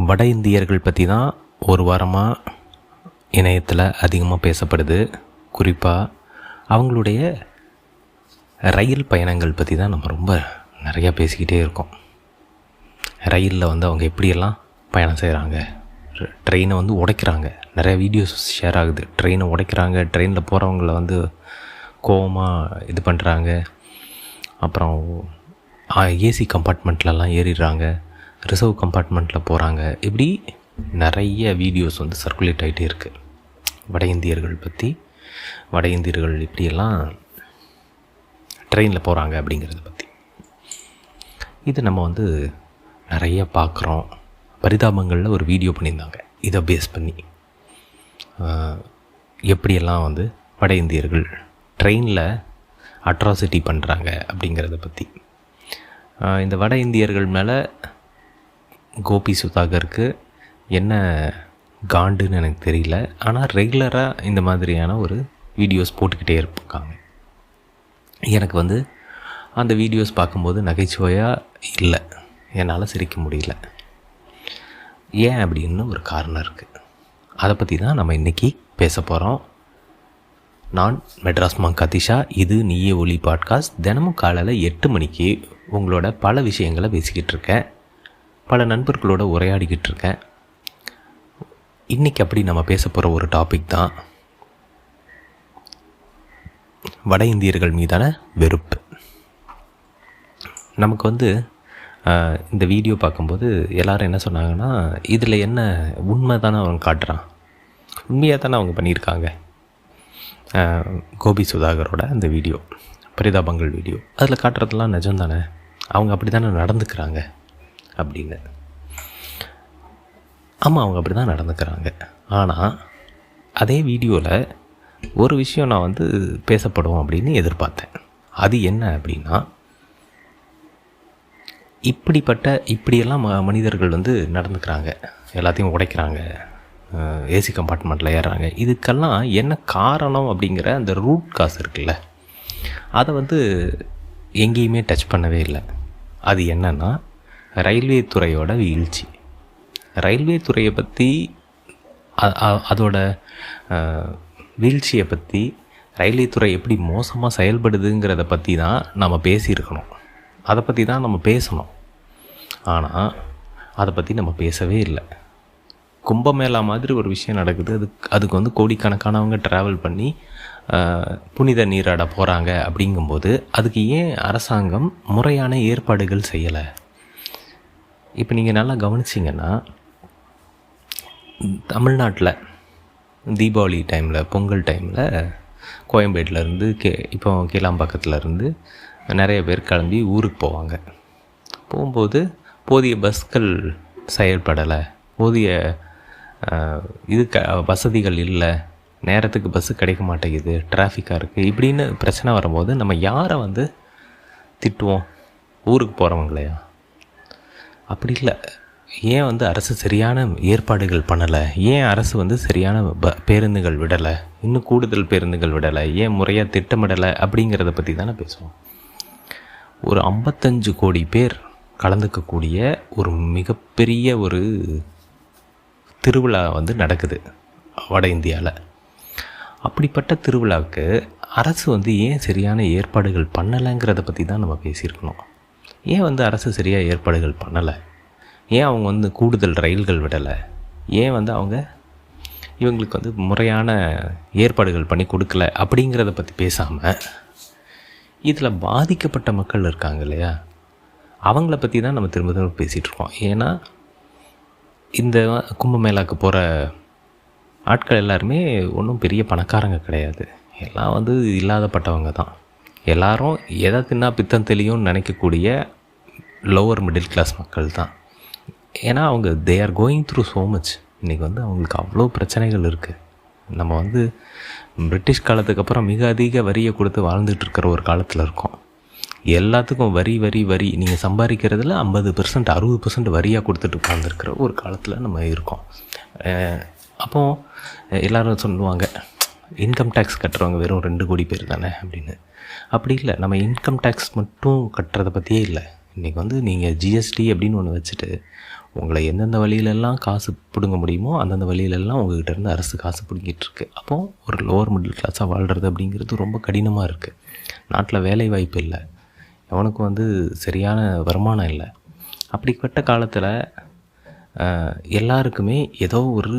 வட இந்தியர்கள் பற்றி தான் ஒரு வாரமாக இணையத்தில் அதிகமாக பேசப்படுது. குறிப்பாக அவங்களுடைய ரயில் பயணங்கள் பற்றி தான் நம்ம ரொம்ப நிறையா பேசிக்கிட்டே இருக்கோம். ரயிலில் அவங்க எப்படியெல்லாம் பயணம் செய்கிறாங்க, ட்ரெயினை உடைக்கிறாங்க. நிறைய வீடியோஸ் ஷேர் ஆகுது. ட்ரெயினை உடைக்கிறாங்க, ட்ரெயினில் போகிறவங்கள கோவமாக இது பண்ணுறாங்க. அப்புறம் ஏசி கம்பார்ட்மெண்ட்லலாம் ஏறிடுறாங்க, ரிசர்வ் கம்பார்ட்மெண்ட்டில் போகிறாங்க. இப்படி நிறைய வீடியோஸ் சர்க்குலேட் ஆகிட்டே இருக்குது வட இந்தியர்கள் பற்றி. வட இந்தியர்கள் இப்படியெல்லாம் ட்ரெயினில் போகிறாங்க அப்படிங்கிறத பற்றி. இது நம்ம நிறைய பார்க்குறோம். பரிதாபங்களில் ஒரு வீடியோ பண்ணியிருந்தாங்க இதை பேஸ் பண்ணி, எப்படியெல்லாம் வட இந்தியர்கள் ட்ரெயினில் அட்ராசிட்டி பண்ணுறாங்க அப்படிங்கிறத பற்றி. இந்த வட இந்தியர்கள் மேலே கோபி சுதாகருக்கு என்ன காண்டுன்னு எனக்கு தெரியல. ஆனால் ரெகுலராக இந்த மாதிரியான ஒரு வீடியோஸ் போட்டுக்கிட்டே இருப்பாங்க. எனக்கு அந்த வீடியோஸ் பார்க்கும்போது நகைச்சுவையாக இல்லை, என்னால் சிரிக்க முடியல. ஏன் அப்படின்னு ஒரு காரணம் இருக்குது. அதை பற்றி தான் நம்ம இன்றைக்கி பேச போகிறோம். நான் மெட்ராஸ் மங்க் அதிஷா. இது நீயே ஒலி பாட்காஸ்ட். தினமும் காலையில் 8 மணிக்கு உங்களோட பல விஷயங்களை பேசிக்கிட்டு இருக்கேன், பல நண்பர்களோட உரையாடிக்கிட்டு இருக்கேன். இன்றைக்கி அப்படி நம்ம பேச போகிற ஒரு டாபிக் தான் வட இந்தியர்கள் மீதான வெறுப்பு. நமக்கு இந்த வீடியோ பார்க்கும்போது எல்லோரும் என்ன சொன்னாங்கன்னா, இதில் என்ன உண்மை தானே அவங்க காட்டுறான், உண்மையாக தானே அவங்க பண்ணியிருக்காங்க. கோபி சுதாகரோட அந்த வீடியோ, பரிதாபங்கள் வீடியோ, அதில் காட்டுறதுலாம் நிஜம் தானே, அவங்க அப்படி தானே நடந்துக்கிறாங்க அப்படின்னு. ஆமாம், அவங்க அப்படி தான் நடந்துக்கிறாங்க. ஆனால் அதே வீடியோவில் ஒரு விஷயம் நான் பேசப்படும் அப்படின்னு எதிர்பார்த்தேன். அது என்ன அப்படின்னா, இப்படியெல்லாம் மனிதர்கள் நடந்துக்கிறாங்க, எல்லாத்தையும் உடைக்கிறாங்க, ஏசி கம்பார்ட்மெண்ட்டில் ஏறுறாங்க. இதுக்கெல்லாம் என்ன காரணம் அப்படிங்கிற அந்த ரூட் காஸ் இருக்குல்ல, அதை எங்கேயுமே டச் பண்ணவே இல்லை. அது என்னன்னா, ரயில்வே துறையோட வீழ்ச்சி. ரயில்வே துறையை பற்றி, அதோட வீழ்ச்சியை பற்றி, ரயில்வே துறை எப்படி மோசமாக செயல்படுதுங்கிறத பற்றி தான் நம்ம பேசியிருக்கணும், அதை பற்றி தான் நம்ம பேசணும். ஆனால் அதை பற்றி நம்ம பேசவே இல்லை. கும்பமேளா மாதிரி ஒரு விஷயம் நடக்குது, அதுக்கு கோடிக்கணக்கானவங்க ட்ராவல் பண்ணி புனித நீராட போகிறாங்க. அப்படிங்கும்போது அதுக்கு ஏன் அரசாங்கம் முறையான ஏற்பாடுகள் செய்யலை? இப்போ நீங்கள் நல்லா கவனிச்சிங்கன்னா, தமிழ்நாட்டில் தீபாவளி டைமில், பொங்கல் டைமில் கோயம்பேட்டிலேருந்து இப்போ கீழாம்பாக்கத்துலேருந்து நிறைய பேர் கிளம்பி ஊருக்கு போவாங்க. போகும்போது போதிய பஸ்கள் செயல்படலை, போதிய வசதிகள் இல்லை, நேரத்துக்கு பஸ்ஸு கிடைக்க மாட்டேங்குது, டிராஃபிக்காக இருக்குது, இப்படின்னு பிரச்சனை வரும்போது நம்ம யாரை திட்டுவோம்? ஊருக்கு போகிறவங்களையா? அப்படி இல்லை. ஏன் அரசு சரியான ஏற்பாடுகள் பண்ணலை? ஏன் அரசு சரியான பேருந்துகள் விடலை, இன்னும் கூடுதல் பேருந்துகள் விடலை, ஏன் முறையாக திட்டமிடலை அப்படிங்கிறத பற்றி தானே பேசுவோம். ஒரு 55 கோடி பேர் கலந்துக்கக்கூடிய ஒரு மிகப்பெரிய ஒரு திருவிழா நடக்குது வட இந்தியாவில். அப்படிப்பட்ட திருவிழாவுக்கு அரசு ஏன் சரியான ஏற்பாடுகள் பண்ணலைங்கிறத பற்றி தான் நம்ம பேசியிருக்கணும். ஏன் அரசு சரியாக ஏற்பாடுகள் பண்ணலை? ஏன் அவங்க கூடுதல் ரயில்கள் விடலை? ஏன் அவங்க இவங்களுக்கு முறையான ஏற்பாடுகள் பண்ணி கொடுக்கல அப்படிங்கிறத பற்றி பேசாமல், இதில் பாதிக்கப்பட்ட மக்கள் இருக்காங்க இல்லையா, அவங்கள பற்றி தான் நம்ம திரும்ப திரும்ப பேசிகிட்ருக்கோம். ஏன்னா இந்த கும்பமேளாவுக்கு போகிற ஆட்கள் எல்லாருமே ஒன்றும் பெரிய பணக்காரங்க கிடையாது, எல்லாம் இல்லாதப்பட்டவங்க தான். எல்லாரும் எதை தின்னா பித்தம் தெளியும்னு நினைக்கக்கூடிய லோவர் மிடில் கிளாஸ் மக்கள் தான். ஏன்னா அவங்க they are going through so much. இன்றைக்கி அவங்களுக்கு அவ்வளோ பிரச்சனைகள் இருக்குது. நம்ம பிரிட்டிஷ் காலத்துக்கு அப்புறம் மிக அதிக வரியை கொடுத்து வாழ்ந்துட்டு இருக்கிற ஒரு காலத்தில் இருக்கோம். எல்லாத்துக்கும் வரி வரி வரி, நீங்கள் சம்பாதிக்கிறதுல 50% 60% வரியாக கொடுத்துட்டு உட்காந்துருக்கிற ஒரு காலத்தில் நம்ம இருக்கோம். அப்போது எல்லோரும் சொல்லுவாங்க, இன்கம் டேக்ஸ் கட்டுறவங்க வெறும் 2 கோடி பேர் தானே அப்படின்னு. அப்படி இல்லை. நம்ம இன்கம் டேக்ஸ் மட்டும் கட்டுறதை பற்றியே இல்லை. இன்றைக்கி வந்து நீங்கள் ஜிஎஸ்டி அப்படின்னு ஒன்று வச்சுட்டு உங்களை எந்தெந்த வழியிலெல்லாம் காசு பிடுங்க முடியுமோ அந்தந்த வழியிலெல்லாம் உங்கள்கிட்ட இருந்து அரசு காசு பிடுங்கிட்டுருக்கு. அப்போது ஒரு லோவர் மிடில் கிளாஸாக வாழ்கிறது அப்படிங்கிறது ரொம்ப கடினமாக இருக்குது. நாட்டில் வேலை வாய்ப்பு இல்லை, எவனுக்கும் வந்து சரியான வருமானம் இல்லை. அப்படிப்பட்ட காலத்தில் எல்லாருக்குமே ஏதோ ஒரு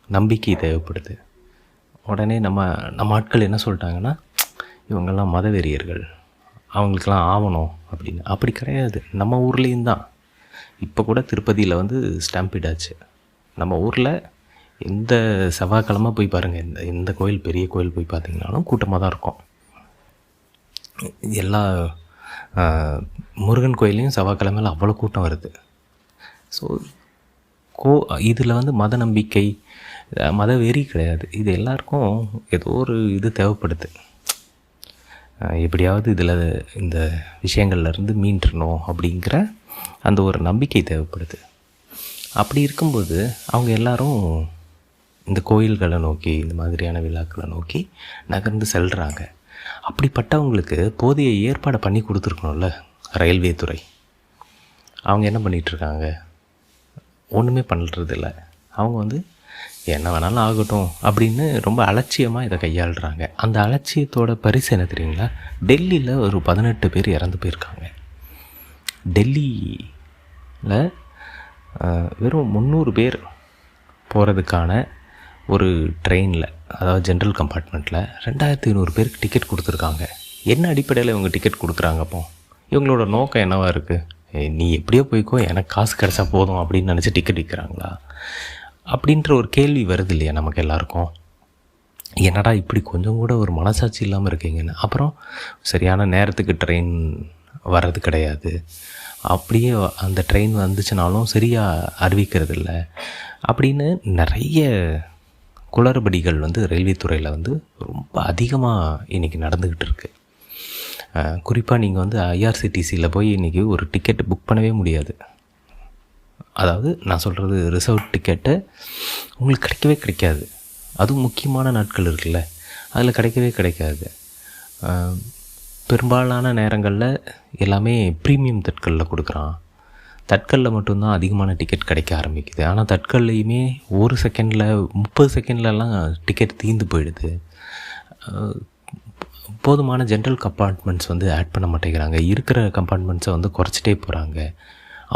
நம்பிக்கை தேவைப்படுது. உடனே நம்ம ஆட்கள் என்ன சொல்லிட்டாங்கன்னா, இவங்கெல்லாம் மதவெறியர்கள், அவங்களுக்கெல்லாம் ஆவணும் அப்படின்னு. அப்படி கிடையாது. நம்ம ஊர்லேயும் தான் இப்போ கூட திருப்பதியில் வந்து ஸ்டாம்பீட் ஆச்சு. நம்ம ஊரில் எந்த செவ்வாய்க்கிழமை போய் பாருங்கள், எந்த கோயில் பெரிய கோயில் போய் பார்த்தீங்கன்னாலும் கூட்டமாக தான் இருக்கும். எல்லா முருகன் கோயிலையும் செவ்வாய்க்கிழமையில் அவ்வளோ கூட்டம் வருது. ஸோ இதில் வந்து மத நம்பிக்கை, மத வெறி கிடையாது. இது எல்லாருக்கும் ஏதோ ஒரு இது தேவைப்படுது. எப்படியாவது இதில் இந்த விஷயங்கள்லேருந்து மீண்டணும் அப்படிங்கிற அந்த ஒரு நம்பிக்கை தேவைப்படுது. அப்படி இருக்கும்போது அவங்க எல்லாரும் இந்த கோயில்களை நோக்கி, இந்த மாதிரியான விழாக்களை நோக்கி நகர்ந்து செல்கிறாங்க. அப்படிப்பட்டவங்களுக்கு போதிய ஏற்பாடை பண்ணி கொடுத்துருக்கணும்ல ரயில்வே துறை. அவங்க என்ன பண்ணிகிட்ருக்காங்க? ஒன்றுமே பண்ணுறதில்ல. அவங்க வந்து என்ன வேணாலும் ஆகட்டும் அப்படின்னு ரொம்ப அலட்சியமாக இதை கையாளுறாங்க. அந்த அலட்சியத்தோட பரிசு என்ன தெரியுங்களா? டெல்லியில் ஒரு 18 பேர் இறந்து போயிருக்காங்க. டெல்லியில் வெறும் 300 பேர் போகிறதுக்கான ஒரு ட்ரெயினில், அதாவது ஜென்ரல் கம்பார்ட்மெண்ட்டில் 2500 பேருக்கு டிக்கெட் கொடுத்துருக்காங்க. என்ன அடிப்படையில் இவங்க டிக்கெட் கொடுக்குறாங்க? அப்போ இவங்களோட நோக்கம் என்னவாக இருக்குது? நீ எப்படியோ போய்க்கோ, எனக்கு காசு கிடச்சா போதும் அப்படின்னு நினச்சி டிக்கெட் விற்கிறாங்களா அப்படின்ற ஒரு கேள்வி வருது இல்லையா நமக்கு எல்லாருக்கும். என்னடா இப்படி கொஞ்சம் கூட ஒரு மனசாட்சி இல்லாமல் இருக்கீங்கன்னு. அப்புறம் சரியான நேரத்துக்கு ட்ரெயின் வர்றது கிடையாது. அப்படியே அந்த ட்ரெயின் வந்துச்சுனாலும் சரியாக அறிவிக்கிறது இல்லை அப்படின்னு நிறைய குளறுபடிகள் வந்து ரயில்வே துறையில் வந்து ரொம்ப அதிகமாக இன்றைக்கி நடந்துக்கிட்டு இருக்குது. குறிப்பாக நீங்கள் வந்து ஐஆர்சிடிசியில் போய் இன்றைக்கி ஒரு டிக்கெட்டு புக் பண்ணவே முடியாது. அதாவது நான் சொல்கிறது ரிசர்வ் டிக்கெட்டு உங்களுக்கு கிடைக்கவே கிடைக்காது. அதுவும் முக்கியமான நாட்கள் இருக்குல்ல, அதில் கிடைக்கவே கிடைக்காது. பெரும்பாலான நேரங்களில் எல்லாமே ப்ரீமியம் தட்கலில் கொடுக்குறான். தட்கலில் மட்டும்தான் அதிகமான டிக்கெட் கிடைக்க ஆரம்பிக்குது. ஆனால் தட்கல்லையுமே ஒரு செகண்டில் 30 செகண்ட்லலாம் டிக்கெட் தீர்ந்து போயிடுது. போதுமான ஜென்ரல் கம்பார்ட்மெண்ட்ஸ் வந்து ஆட் பண்ண மாட்டேங்கிறாங்க. இருக்கிற கம்பார்ட்மெண்ட்ஸை வந்து குறைச்சிட்டே போகிறாங்க.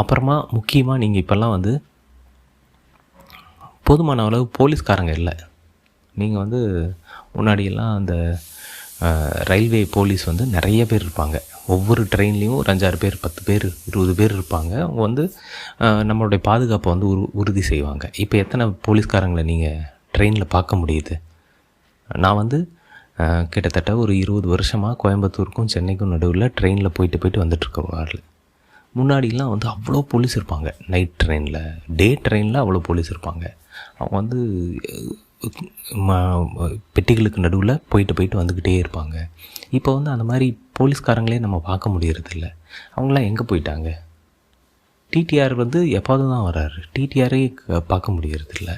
அப்புறமா முக்கியமாக நீங்கள் இப்போல்லாம் வந்து போதுமான அளவு போலீஸ்காரங்க இல்லை. நீங்கள் வந்து முன்னாடியெல்லாம் அந்த ரயில்வே போலீஸ் வந்து நிறைய பேர் இருப்பாங்க. ஒவ்வொரு ட்ரெயின்லேயும் ஒரு 5-6 பேர், 10 பேர், 20 பேர் இருப்பாங்க. அவங்க வந்து நம்மளுடைய பாதுகாப்பை வந்து உறுதி செய்வாங்க. இப்போ எத்தனை போலீஸ்காரங்களை நீங்கள் ட்ரெயினில் பார்க்க முடியுது? நான் வந்து கிட்டத்தட்ட ஒரு 20 வருஷமாக கோயம்புத்தூருக்கும் சென்னைக்கும் நடுவில் ட்ரெயினில் போயிட்டு வந்துட்டுருக்கவாள். முன்னாடிலாம் வந்து அவ்வளோ போலீஸ் இருப்பாங்க. நைட் ட்ரெயினில், டே ட்ரெயினில் அவ்வளோ போலீஸ் இருப்பாங்க. அவங்க வந்து பெட்டிகளுக்கு நடுவில் போயிட்டு வந்துக்கிட்டே இருப்பாங்க. இப்போ வந்து அந்த மாதிரி போலீஸ்காரங்களே நம்ம பார்க்க முடியறதில்ல. அவங்களாம் எங்கே போயிட்டாங்க? டிடிஆர் வந்து எப்போது தான் வர்றாரு, டிடிஆரே பார்க்க முடியறதில்ல.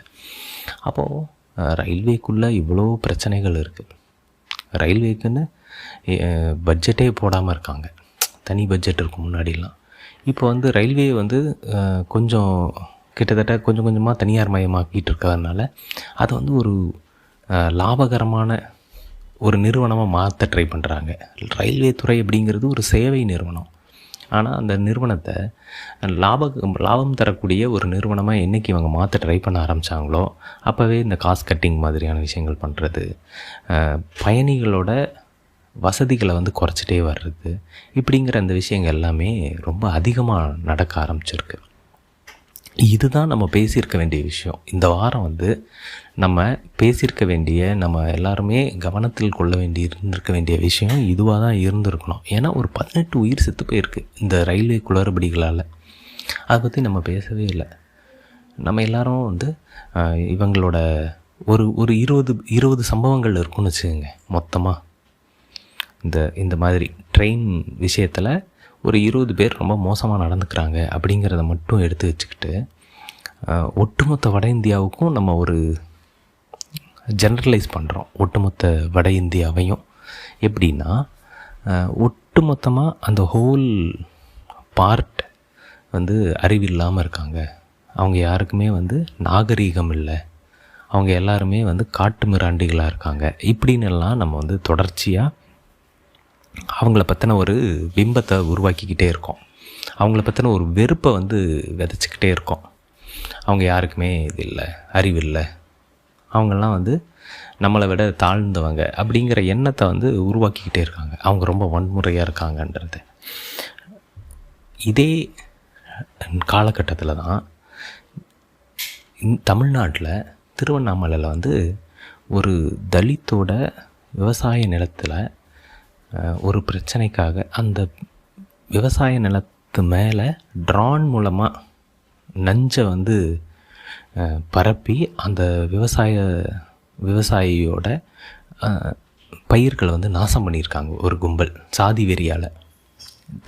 அப்போது ரயில்வேக்குள்ளே இவ்வளோ பிரச்சனைகள் இருக்குது. ரயில்வேக்குன்னு பட்ஜெட்டே போடாமல் இருக்காங்க. தனி பட்ஜெட் இருக்கும் முன்னாடிலாம். இப்போ வந்து ரயில்வே வந்து கொஞ்சம் கிட்டத்தட்ட கொஞ்சம் கொஞ்சமாக தனியார் மயமாக்கிட்டு இருக்கிறதுனால அதை வந்து ஒரு லாபகரமான ஒரு நிறுவனமாக மாற்ற ட்ரை பண்ணுறாங்க. ரயில்வே துறை அப்படிங்கிறது ஒரு சேவை நிறுவனம். ஆனால் அந்த நிறுவனத்தை லாபம் தரக்கூடிய ஒரு நிறுவனமாக என்றைக்கு இவங்க மாற்ற ட்ரை பண்ண ஆரம்பித்தாங்களோ அப்போவே இந்த காஸ்ட் கட்டிங் மாதிரியான விஷயங்கள் பண்ணுறது, பயணிகளோட வசதிகளை வந்து குறைச்சிட்டே வர்றது, இப்படிங்கிற அந்த விஷயங்கள் எல்லாமே ரொம்ப அதிகமாக நடக்க ஆரம்பிச்சிருக்கு. இதுதான் நம்ம பேசியிருக்க வேண்டிய விஷயம். இந்த வாரம் வந்து நம்ம பேசியிருக்க வேண்டிய, நம்ம எல்லாருமே கவனத்தில் கொள்ள இருந்திருக்க வேண்டிய விஷயம் இதுவாக தான் இருந்திருக்கணும். ஏன்னா ஒரு 18 உயிர் செத்து போயிருக்கு இந்த ரயில்வே குளறுபடிகளால். அதை பற்றி நம்ம பேசவே இல்லை. நம்ம எல்லாரும் வந்து இவங்களோட ஒரு 20 சம்பவங்கள் இருக்குன்னு வச்சுக்கோங்க. மொத்தமாக இந்த மாதிரி ட்ரெயின் விஷயத்தில் ஒரு 20 பேர் ரொம்ப மோசமாக நடந்துக்கிறாங்க அப்படிங்கிறத மட்டும் எடுத்து வச்சுக்கிட்டு ஒட்டுமொத்த வட இந்தியாவுக்கும் நம்ம ஒரு ஜென்ரலைஸ் பண்ணுறோம். ஒட்டுமொத்த வட இந்தியாவையும் எப்படின்னா, ஒட்டுமொத்தமாக அந்த ஹோல் பார்ட் வந்து அறிவில்லாமல் இருக்காங்க, அவங்க யாருக்குமே வந்து நாகரீகம் இல்லை, அவங்க எல்லாருமே வந்து காட்டு மிராண்டிகளாக இருக்காங்க, இப்படின்னெல்லாம் நம்ம வந்து தொடர்ச்சியாக அவங்கள பற்றின ஒரு பிம்பத்தை உருவாக்கிக்கிட்டே இருக்கோம். அவங்கள பற்றின ஒரு வெறுப்பை வந்து விதைச்சிக்கிட்டே இருக்கோம். அவங்க யாருக்குமே இது இல்லை, அறிவில்லை, அவங்கெல்லாம் வந்து நம்மளை விட தாழ்ந்தவங்க அப்படிங்கிற எண்ணத்தை வந்து உருவாக்கிக்கிட்டே இருக்காங்க. அவங்க ரொம்ப வன்முறையாக இருக்காங்கன்றது. இதே காலகட்டத்தில் தான் தமிழ்நாட்டில் திருவண்ணாமலையில் வந்து ஒரு தலித்தோட விவசாய நிலத்தில் ஒரு பிரச்சனைக்காக அந்த விவசாய நிலத்து மேலே ட்ரான் மூலமாக நஞ்சை வந்து பரப்பி அந்த விவசாயியோட பயிர்களை வந்து நாசம் பண்ணியிருக்காங்க ஒரு கும்பல் சாதி வெறியால்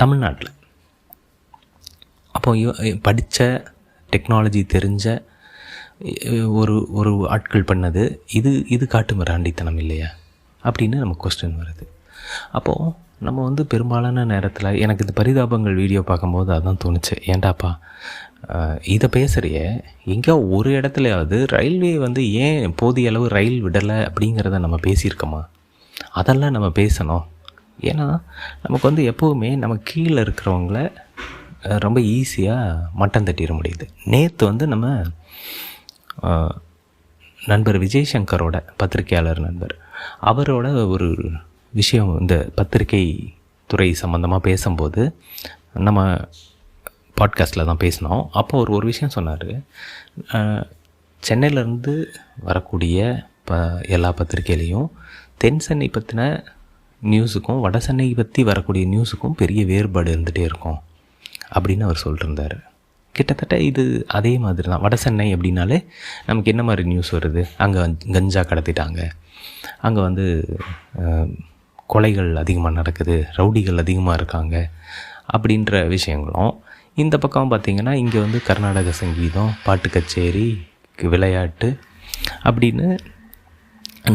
தமிழ்நாட்டில். அப்போ படித்த டெக்னாலஜி தெரிஞ்ச ஒரு ஆட்கள் பண்ணது இது காட்டு மிராண்டித்தனம் இல்லையா அப்படின்னு நமக்கு கொஸ்டின் வருது. அப்போது நம்ம வந்து பெரும்பாலான நேரத்தில் எனக்கு இந்த பரிதாபங்கள் வீடியோ பார்க்கும்போது அதான் தோணுச்சு, ஏண்டாப்பா இதை பேசுகிறிய எங்கேயோ ஒரு இடத்துலையாவது ரயில்வே வந்து ஏன் போதிய அளவு ரயில் விடலை அப்படிங்கிறத நம்ம பேசியிருக்கோமா? அதெல்லாம் நம்ம பேசணும். ஏன்னா நமக்கு வந்து எப்போவுமே நம்ம கீழே இருக்கிறவங்கள ரொம்ப ஈஸியாக மட்டம் தட்டிட முடியுது. நேற்று வந்து நம்ம நண்பர் விஜய் சங்கரோட பத்திரிகையாளர் நண்பர் அவரோட ஒரு விஷயம் இந்த பத்திரிகை துறை சம்மந்தமாக பேசும்போது நம்ம பாட்காஸ்ட்டில் தான் பேசினோம். அப்போ ஒரு விஷயம் சொன்னார். சென்னையிலேருந்து வரக்கூடிய எல்லா பத்திரிகையிலையும் தென் சென்னை பற்றின நியூஸுக்கும் வட சென்னை பற்றி வரக்கூடிய நியூஸுக்கும் பெரிய வேறுபாடு இருந்துகிட்டே இருக்கும் அப்படின்னு அவர் சொல்லியிருந்தார். கிட்டத்தட்ட இது அதே மாதிரி தான். வட சென்னை அப்படின்னாலே நமக்கு என்ன மாதிரி நியூஸ் வருது? அங்கே கஞ்சா கடத்திட்டாங்க, அங்கே வந்து கொலைகள் அதிகமாக நடக்குது, ரவுடிகள் அதிகமாக இருக்காங்க அப்படின்ற விஷயங்களும். இந்த பக்கம் பார்த்திங்கன்னா இங்கே வந்து கர்நாடக சங்கீதம், பாட்டு கச்சேரி, விளையாட்டு அப்படின்னு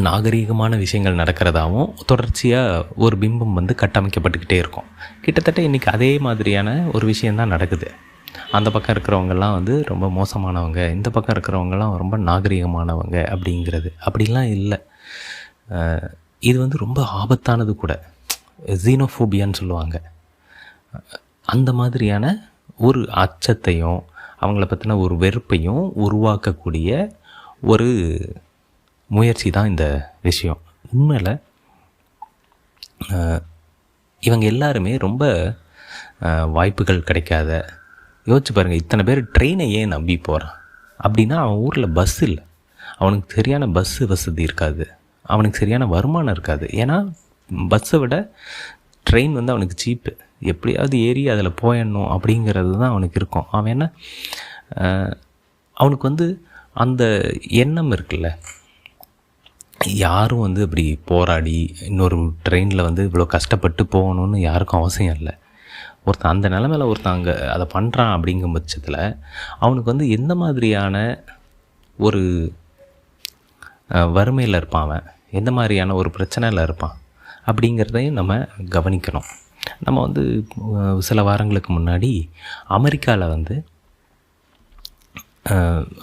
நாகரீகமான விஷயங்கள் நடக்கிறதாகவும் தொடர்ச்சியாக ஒரு பிம்பம் வந்து கட்டமைக்கப்பட்டுக்கிட்டே இருக்கும். கிட்டத்தட்ட இன்றைக்கி அதே மாதிரியான ஒரு விஷயந்தான் நடக்குது. அந்த பக்கம் இருக்கிறவங்கெல்லாம் வந்து ரொம்ப மோசமானவங்க, இந்த பக்கம் இருக்கிறவங்கெல்லாம் ரொம்ப நாகரீகமானவங்க அப்படிங்கிறது அப்படிலாம் இல்லை. இது வந்து ரொம்ப ஆபத்தானது கூட. ஜீனோஃபோபியான்னு சொல்லுவாங்க. அந்த மாதிரியான ஒரு அச்சத்தையும் அவங்கள பற்றின ஒரு வெறுப்பையும் உருவாக்கக்கூடிய ஒரு முயற்சி தான் இந்த விஷயம். உண்மையில் இவங்க எல்லாருமே ரொம்ப வாய்ப்புகள் கிடைக்காத, யோசிச்சு பாருங்கள், இத்தனை பேர் ட்ரெயினை ஏன் நம்பி போகிறான் அப்படின்னா அவன் ஊரில் பஸ் இல்லை, அவனுக்கு சரியான பஸ்ஸு வசதி இருக்காது, அவனுக்கு சரியான வருமானம் இருக்காது. ஏன்னா பஸ்ஸை விட ட்ரெயின் வந்து அவனுக்கு சீப்பு, எப்படியாவது ஏறி அதில் போயிடணும் அப்படிங்கிறது தான் அவனுக்கு இருக்கும். அவன் என்ன, அவனுக்கு வந்து அந்த எண்ணம் இருக்குல்ல, யாரும் வந்து இப்படி போராடி இன்னொரு ட்ரெயினில் வந்து இவ்வளோ கஷ்டப்பட்டு போகணுன்னு யாருக்கும் அவசியம் இல்லை. ஒருத்தன் அந்த நிலமையில் ஒருத்தன் அங்கே அதை பண்ணுறான் அப்படிங்கும் பட்சத்தில் அவனுக்கு வந்து எந்த மாதிரியான ஒரு வறுமையில் இருப்பான், அவன் எந்த மாதிரியான ஒரு பிரச்சனையில் இருப்பான் அப்படிங்கிறதையும் நம்ம கவனிக்கணும். நம்ம வந்து சில வாரங்களுக்கு முன்னாடி அமெரிக்காவில் வந்து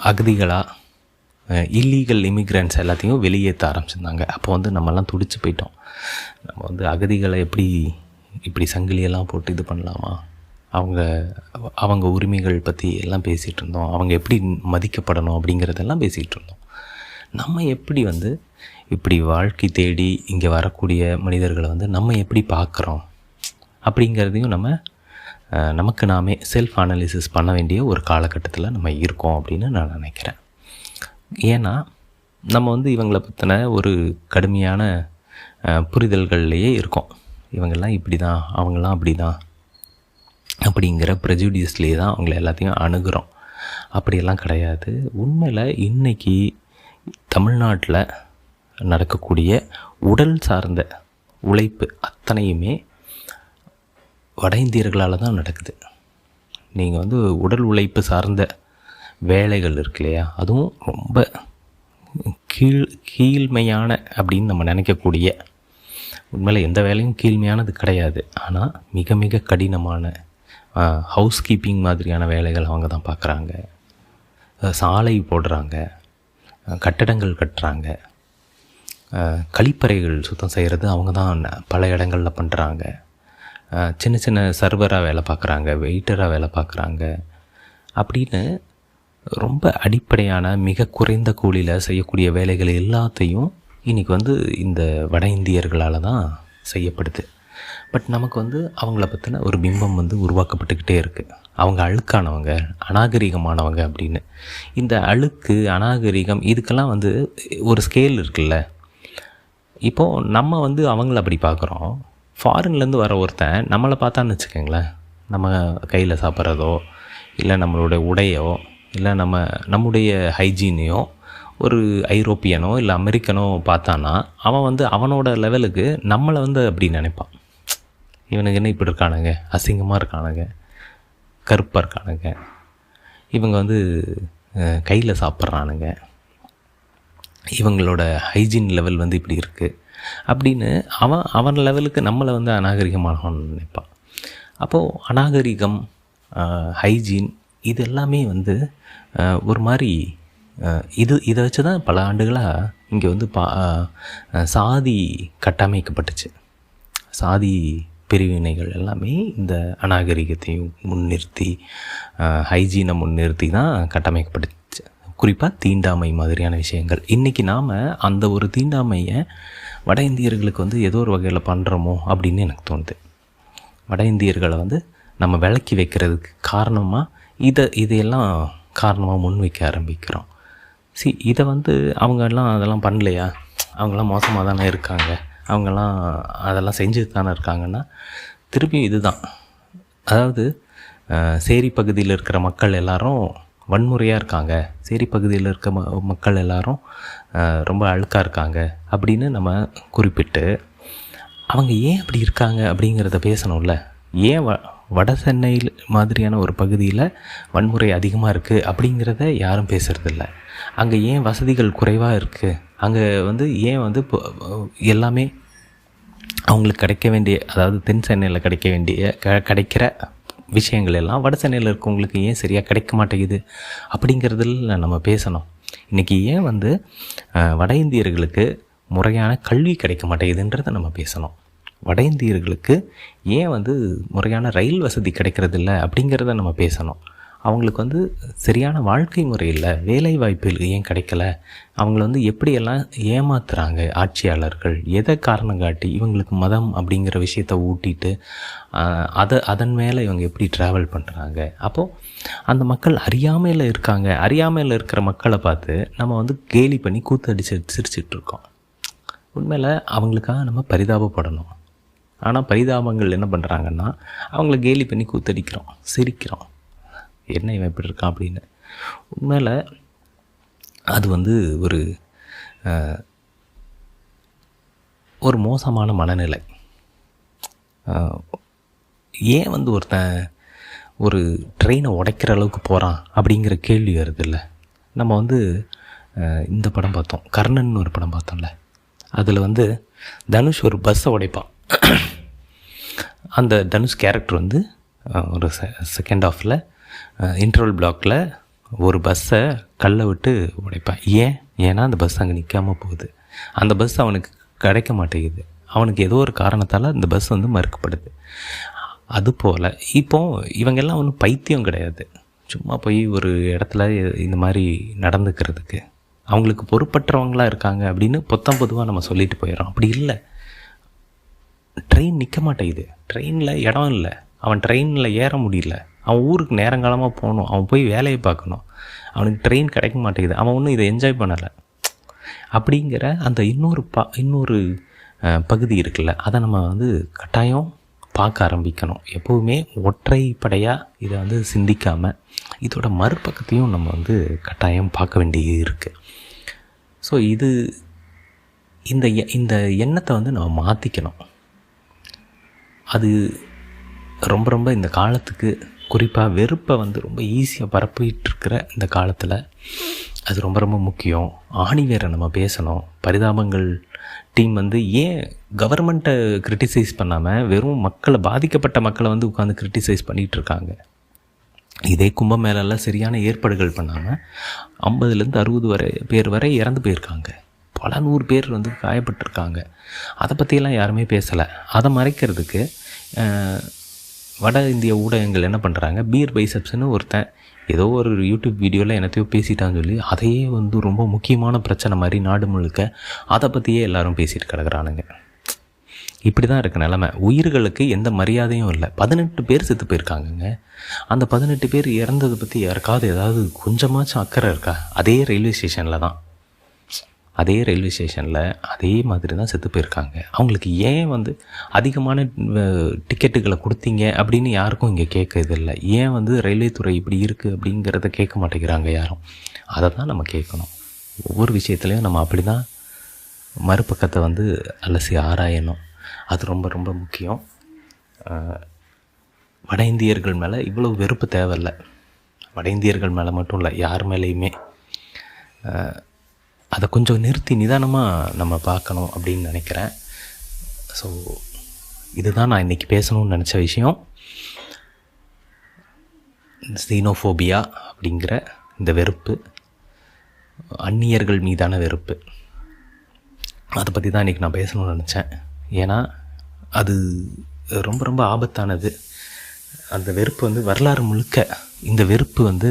அகதிகளாக இல்லீகல் இமிக்ரெண்ட்ஸ் எல்லாத்தையும் வெளியேற்ற ஆரம்பிச்சிருந்தாங்க. அப்போ வந்து நம்மலாம் துடிச்சு போயிட்டோம். நம்ம வந்து அகதிகளை இப்படி சங்கிலியெல்லாம் போட்டு இது பண்ணலாமா, அவங்க உரிமைகள் பற்றி எல்லாம் பேசிகிட்டு இருந்தோம், அவங்க எப்படி மதிக்கப்படணும் அப்படிங்கிறதெல்லாம் பேசிகிட்டு இருந்தோம். நம்ம எப்படி வந்து இப்படி வாழ்க்கை தேடி இங்கே வரக்கூடிய மனிதர்களை வந்து நம்ம எப்படி பார்க்குறோம் அப்படிங்கிறதையும் நமக்கு நாமே செல்ஃப் அனாலிசிஸ் பண்ண வேண்டிய ஒரு காலகட்டத்தில் நம்ம இருக்கோம் அப்படின்னு நான் நினைக்கிறேன். ஏன்னா நம்ம வந்து இவங்களை பற்றின ஒரு கடுமையான புரிதல்கள்லேயே இருக்கோம். இவங்கெல்லாம் இப்படி தான், அவங்கெல்லாம் அப்படி தான் அப்படிங்கிற ப்ரெஜுடியூஸ்லேயே தான் அவங்கள எல்லாத்தையும் அணுகிறோம். அப்படியெல்லாம் கிடையாது. உண்மையில் இன்றைக்கி தமிழ்நாட்டில் நடக்கக்கூடிய உடல் சார்ந்த உழைப்பு அத்தனையுமே வட இந்தியர்களால் தான் நடக்குது. நீங்கள் வந்து உடல் உழைப்பு சார்ந்த வேலைகள் இருக்கு இல்லையா, அதுவும் ரொம்ப கீழ்மையான அப்படின்னு நம்ம நினைக்கக்கூடிய, உண்மையில் எந்த வேலையும் கீழ்மையானது கிடையாது, ஆனால் மிக மிக கடினமான ஹவுஸ் கீப்பிங் மாதிரியான வேலைகள் அவங்க தான் பார்க்குறாங்க. சாலை போடுறாங்க, கட்டடங்கள் கட்டுறாங்க, கழிப்பறைகள் சுத்தம் செய்கிறது அவங்க தான் பல இடங்களில் பண்ணுறாங்க. சின்ன சின்ன சர்வராக வேலை பார்க்குறாங்க, வெயிட்டராக வேலை பார்க்குறாங்க. அப்படின்னு ரொம்ப அடிப்படையான மிக குறைந்த கூலியில் செய்யக்கூடிய வேலைகள் எல்லாத்தையும் இன்றைக்கி இந்த வட இந்தியர்களால் தான் செய்யப்படுது. பட் நமக்கு அவங்கள பற்றின ஒரு பிம்பம் உருவாக்கப்பட்டுக்கிட்டே இருக்குது. அவங்க அழுக்கானவங்க, அநாகரிகமானவங்க அப்படின்னு. இந்த அழுக்கு, அநாகரிகம் இதுக்கெல்லாம் ஒரு ஸ்கேல் இருக்குல்ல. இப்போது நம்ம அவங்கள அப்படி பார்க்குறோம். ஃபாரின்லேருந்து வர ஒருத்தன் நம்மளை பார்த்தான்னு வச்சுக்கோங்களேன், நம்ம கையில் சாப்பிட்றதோ இல்லை நம்மளுடைய உடையோ இல்லை நம்முடைய ஹைஜீனையோ ஒரு ஐரோப்பியனோ இல்லை அமெரிக்கனோ பார்த்தான்னா அவன் அவனோட லெவலுக்கு நம்மளை அப்படி நினைப்பான். இவனுக்கு என்ன இப்படி இருக்கானுங்க, அசிங்கமாக இருக்கானுங்க, கருப்பாக இருக்கானுங்க, இவங்க கையில் சாப்பிட்றானுங்க, இவங்களோட ஹைஜீன் லெவல் இப்படி இருக்குது அப்படின்னு அவன் லெவலுக்கு நம்மளை அநாகரிகமானவன் நினைப்பான். அப்போது அநாகரிகம், ஹைஜீன் இது எல்லாமே ஒரு மாதிரி இதை வச்சு தான் பல ஆண்டுகளாக இங்கே சாதி கட்டமைக்கப்பட்டுச்சு. சாதி பிரிவினைகள் எல்லாமே இந்த அநாகரிகத்தையும் முன்னிறுத்தி, ஹைஜீனை முன்னிறுத்தி தான் கட்டமைக்கப்பட்டுச்சு. குறிப்பாக தீண்டாமை மாதிரியான விஷயங்கள். இன்றைக்கி நாம் அந்த ஒரு தீண்டாமையை வட இந்தியர்களுக்கு ஏதோ ஒரு வகையில் பண்ணுறோமோ அப்படின்னு எனக்கு தோணுது. வட இந்தியர்களை நம்ம விலக்கி வைக்கிறதுக்கு காரணமாக இதையெல்லாம் காரணமாக முன் வைக்க ஆரம்பிக்கிறோம். இதை அவங்கெல்லாம் அதெல்லாம் பண்ணலையா, அவங்கெல்லாம் மோசமாக தானே இருக்காங்க, அவங்கெல்லாம் அதெல்லாம் செஞ்சுட்டு தானே இருக்காங்கன்னா திருப்பி இதுதான். அதாவது சேரி பகுதியில் இருக்கிற மக்கள் எல்லாரும் வன்முறையாக இருக்காங்க, சேரி பகுதியில் இருக்க மக்கள் எல்லாரும் ரொம்ப அழுக்காக இருக்காங்க அப்படின்னு நம்ம குறிப்பிட்டு அவங்க ஏன் அப்படி இருக்காங்க அப்படிங்கிறத பேசணும்ல. ஏன் வட சென்னை மாதிரியான ஒரு பகுதியில் வன்முறை அதிகமாக இருக்குது அப்படிங்கிறத யாரும் பேசுகிறதில்ல. அங்கே ஏன் வசதிகள் குறைவாக இருக்குது, அங்கே ஏன் எல்லாமே அவங்களுக்கு கிடைக்க வேண்டிய, அதாவது தென் சென்னையில் கிடைக்க வேண்டிய கிடைக்கிற விஷயங்கள் எல்லாம் வட சென்னையில் இருக்கவங்களுக்கு ஏன் சரியாக கிடைக்க மாட்டேங்குது அப்படிங்கிறதுல நம்ம பேசணும். இன்றைக்கி ஏன் வட இந்தியர்களுக்கு முறையான கல்வி கிடைக்க மாட்டேங்குதுன்றதை நம்ம பேசணும். வட இந்தியர்களுக்கு ஏன் முறையான ரயில் வசதி கிடைக்கிறதில்ல அப்படிங்கிறத நம்ம பேசணும். அவங்களுக்கு சரியான வாழ்க்கை முறை இல்லை, வேலை வாய்ப்பு ஏன் கிடைக்கல, அவங்கள எப்படியெல்லாம் ஏமாத்துறாங்க ஆட்சியாளர்கள், எதை காரணம் காட்டி இவங்களுக்கு மதம் அப்படிங்கிற விஷயத்த ஊட்டிட்டு அதன் மேலே இவங்க எப்படி ட்ராவல் பண்ணுறாங்க. அப்போது அந்த மக்கள் அறியாமையில் இருக்காங்க. அறியாமையில் இருக்கிற மக்களை பார்த்து நம்ம கேலி பண்ணி கூத்தடிச்சு சிரிச்சிட்ருக்கோம். உண்மையில் அவங்களுக்காக நம்ம பரிதாபப்படணும். ஆனால் பரிதாபங்கள் என்ன பண்ணுறாங்கன்னா அவங்கள கேலி பண்ணி கூத்தடிக்கிறோம், சிரிக்கிறோம், என்ன இவன் இப்படி இருக்கான் அப்படின்னு. உண்மையில் அது ஒரு மோசமான மனநிலை. ஏன் ஒருத்தன் ஒரு ட்ரெயினை உடைக்கிற அளவுக்கு போகிறான் அப்படிங்கிற கேள்வி வருது இல்லை. நம்ம இந்த படம் பார்த்தோம், கர்ணன் ஒரு படம் பார்த்தோம்ல. அதில் தனுஷ் ஒரு பஸ்ஸை உடைப்பான். அந்த தனுஷ் கேரக்டர் ஒரு செகண்ட் ஹாஃபில் இன்டர்வல் பிளாக்கில் ஒரு பஸ்ஸை கல்லை விட்டு உடைப்பான். ஏன்னா அந்த பஸ் அங்கே நிற்காமல் போகுது, அந்த பஸ் அவனுக்கு கிடைக்க மாட்டேங்குது, அவனுக்கு ஏதோ ஒரு காரணத்தால் அந்த பஸ் மறுக்கப்படுது. அதுபோல் இப்போது இவங்கெல்லாம் ஒன்றும் பைத்தியம் கிடையாது. சும்மா போய் ஒரு இடத்துல இந்த மாதிரி நடந்துக்கிறதுக்கு அவங்களுக்கு பொறுப்பற்றவங்களாக இருக்காங்க அப்படின்னு பொதுவாக நம்ம சொல்லிட்டு போயிடறோம். அப்படி இல்லை. ட்ரெயின் நிற்க மாட்டேங்குது, ட்ரெயினில் இடம் இல்லை, அவன் ட்ரெயினில் ஏற முடியல, அவன் ஊருக்கு நேரங்காலமாக போகணும், அவன் போய் வேலையை பார்க்கணும், அவனுக்கு ட்ரெயின் கிடைக்க மாட்டேங்குது, அவன் ஒன்றும் இதை என்ஜாய் பண்ணலை அப்படிங்கிற அந்த இன்னொரு பகுதி இருக்குல்ல, அதை நம்ம கட்டாயம் பார்க்க ஆரம்பிக்கணும். எப்போவுமே ஒற்றைப்படையாக இதை சிந்திக்காமல் இதோட மறுபக்கத்தையும் நம்ம கட்டாயம் பார்க்க வேண்டியது இருக்குது. ஸோ இந்த எண்ணத்தை நம்ம மாற்றிக்கணும். அது ரொம்ப ரொம்ப இந்த காலத்துக்கு, குறிப்பாக வெறுப்பை ரொம்ப ஈஸியாக பரப்பிட்டுருக்கிற இந்த காலத்தில் அது ரொம்ப ரொம்ப முக்கியம். ஆணிவேரை நம்ம பேசணும். பரிதாபங்கள் டீம் வந்து ஏன் கவர்மெண்ட்டை கிரிட்டிசைஸ் பண்ணாமல் வெறும் மக்களை, பாதிக்கப்பட்ட மக்களை வந்து உட்காந்து கிரிட்டிசைஸ் பண்ணிகிட்டு இருக்காங்க? இதே கும்பமேளாவில் சரியான ஏற்பாடுகள் பண்ணாமல் 50லேருந்து 60 பேர் வரை இறந்து போயிருக்காங்க. பல 100 பேர் வந்து காயப்பட்டிருக்காங்க. அதை பற்றியெல்லாம் யாருமே பேசலை. அதை மறைக்கிறதுக்கு வட இந்திய ஊடகங்கள் என்ன பண்ணுறாங்க, பீர் பைசப்ஸ்னு ஒருத்தன் ஏதோ ஒரு யூடியூப் வீடியோவில் என்னத்தையோ பேசிட்டான்னு சொல்லி அதையே வந்து ரொம்ப முக்கியமான பிரச்சனை மாதிரி நாடு முழுக்க அதை பற்றியே எல்லோரும் பேசிட்டு கிடக்குறானுங்க. இப்படி தான் இருக்குது நிலமை. உயிர்களுக்கு எந்த மரியாதையும் இல்லை. 18 பேர் செத்து போயிருக்காங்கங்க. அந்த 18 பேர் இறந்ததை பற்றி யாருக்காவது ஏதாவது கொஞ்சமாச்சும் அக்கறை இருக்கா? அதே ரயில்வே ஸ்டேஷனில் அதே மாதிரி தான் செத்து போயிருக்காங்க. அவங்களுக்கு ஏன் வந்து அதிகமான டிக்கெட்டுகளை கொடுத்தீங்க அப்படின்னு யாருக்கும் இங்கே கேட்கறதில்லை. ஏன் வந்து ரயில்வே துறை இப்படி இருக்குது அப்படிங்கிறத கேட்க மாட்டேங்கிறாங்க யாரும். அதை தான் நம்ம கேட்கணும். ஒவ்வொரு விஷயத்துலையும் நம்ம அப்படி தான் மறுபக்கத்தை வந்து அலசி ஆராயணும். அது ரொம்ப ரொம்ப முக்கியம். வட இந்தியர்கள் மேலே இவ்வளோ வெறுப்பு தேவையில்லை. வட இந்தியர்கள் மேலே மட்டும் இல்லை, யார் மேலேயுமே. அதை கொஞ்சம் நிறுத்தி நிதானமாக நம்ம பார்க்கணும் அப்படின்னு நினைக்கிறேன். ஸோ இதுதான் நான் இன்றைக்கி பேசணும்னு நினச்ச விஷயம். xenophobia அப்படிங்கிற இந்த வெறுப்பு, அந்நியர்கள் மீதான வெறுப்பு, அதை பற்றி தான் இன்றைக்கி நான் பேசணும்னு நினச்சேன். ஏன்னா அது ரொம்ப ரொம்ப ஆபத்தானது. அந்த வெறுப்பு வந்து வரலாறு முழுக்க இந்த வெறுப்பு வந்து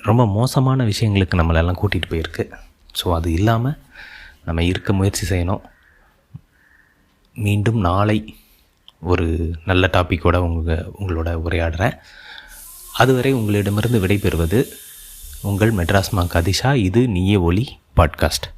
ரொம்ப மோசமான விஷயங்களுக்கு நம்மளெல்லாம் கூட்டிகிட்டு போயிருக்கு. ஸோ அது இல்லாமல் நம்ம இருக்க முயற்சி செய்யணும். மீண்டும் நாளை ஒரு நல்ல டாப்பிக்கோடு உங்களோட உரையாடுறேன். அதுவரை உங்களிடமிருந்து விடைபெறுவது உங்கள் மெட்ராஸ் மாங்க் அதிஷா. இது நீயே ஒலி பாட்காஸ்ட்.